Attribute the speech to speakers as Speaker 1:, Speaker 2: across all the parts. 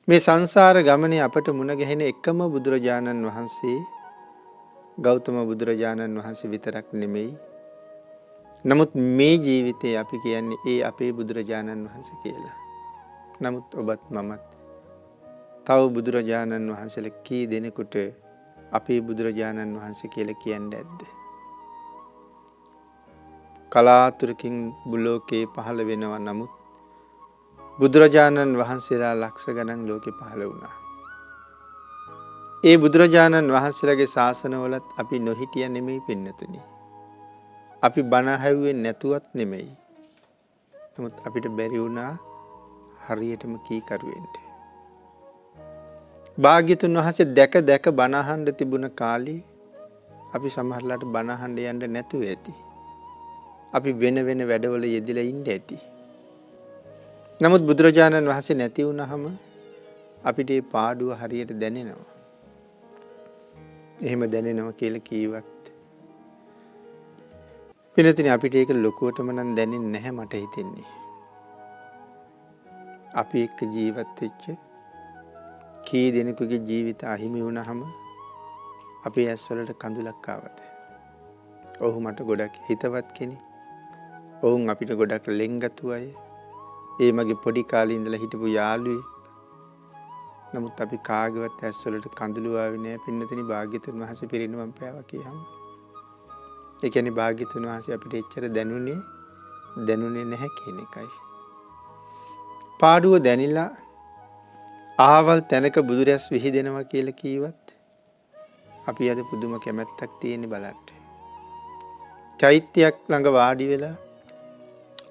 Speaker 1: මේ සංසාර ගමනේ අපට මුණ ගැහෙන එකම බුදුරජාණන් වහන්සේ ගෞතම බුදුරජාණන් වහන්සේ විතරක් නෙමෙයි. නමුත් මේ ජීවිතේ අපි කියන්නේ ඒ අපේ බුදුරජාණන් වහන්සේ කියලා. නමුත් ඔබත් මමත් තව බුදුරජාණන් වහන්සේලා කී දෙනෙකුට අපේ බුදුරජාණන් වහන්සේ කියලා කියන්නේ නැද්ද? කලාතුරකින් බුලෝකේ පහළ වෙනවා. නමුත් බුදුරජාණන් වහන්සේලා ලක්ෂ ගණන් ලෝකෙ පහළ වුණා. ඒ බුදුරජාණන් වහන්සේලාගේ ශාසනවලත් අපි නොහිටිය නෙමෙයි පින්නතුනි. අපි බණ ඇහුවේ නැතුවත් නෙමෙයි. නමුත් අපිට බැරි වුණා හරියටම කීකරු වෙන්න. භාග්‍යතුන් වහන්සේ දැක දැක බණ අහන්න තිබුණ කාලේ අපි සමහරලාට බණ අහන්න යන්න නැතුව ඇති. අපි වෙන වෙන වැඩවල යෙදලා ඉන්න ඇති. නමුත් බුදුරජාණන් වහන්සේ නැති වුණාම අපිට මේ පාඩුව හරියට දැනෙනවා. එහෙම දැනෙනවා කියලා කීවත් පිනතින් අපිට ඒක ලොකුවටම නම් දැනෙන්නේ නැහැ මට හිතෙන්නේ. අපි එක්ක ජීවත් වෙච්ච කී දෙනෙකුගේ ජීවිත අහිමි වුණාම අපේ ඇස්වලට කඳුලක් ආවද? ඔහු මට ගොඩක් හිතවත් කෙනෙක්. ඔවුන් අපිට ගොඩක් ලෙන්ගතු අය. ඒ මගේ පොඩි කාලේ ඉඳලා හිටපු යාළුවෙක්. නමුත් අපි කාගේවත් ඇස්වලට කඳුළු ආවේ නැහැ පින්නතනි භාග්‍යතුන් වහන්සේ පිරිනිවන් පෑවා කියහම. ඒ කියන්නේ භාග්‍යතුන් වහන්සේ අපිට එච්චර දැනුනේ නැහැ කියන එකයි. පාඩුව දැනිලා ආවල් තැනක බුදුරැස් විහිදෙනවා කියලා කීවත් අපි අද පුදුම කැමැත්තක් තියෙන්නේ බලන්න. චෛත්‍යයක් ළඟ වාඩි වෙලා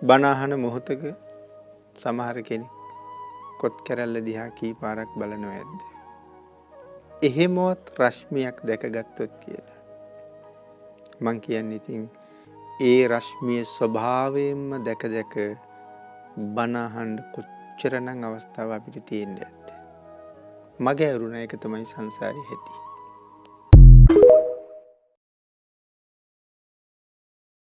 Speaker 1: බණ අහන මොහොතක සමහර කෙනෙක් කොත් කැරල්ල දිහා කී පාරක් බලනව ඇද්ද? එහෙමවත් රශ්මියක් දැකගත්තොත් කියලා. මං කියන්නේ ඉතින් ඒ රශ්මිය ස්වභාවයෙන්ම දැක දැක බණ අහන්න කොච්චරනම් අවස්ථාව අපිට තියෙන්නේ නැද්ද? මගේ අරුණ එක තමයි සංසාරේ හැටි.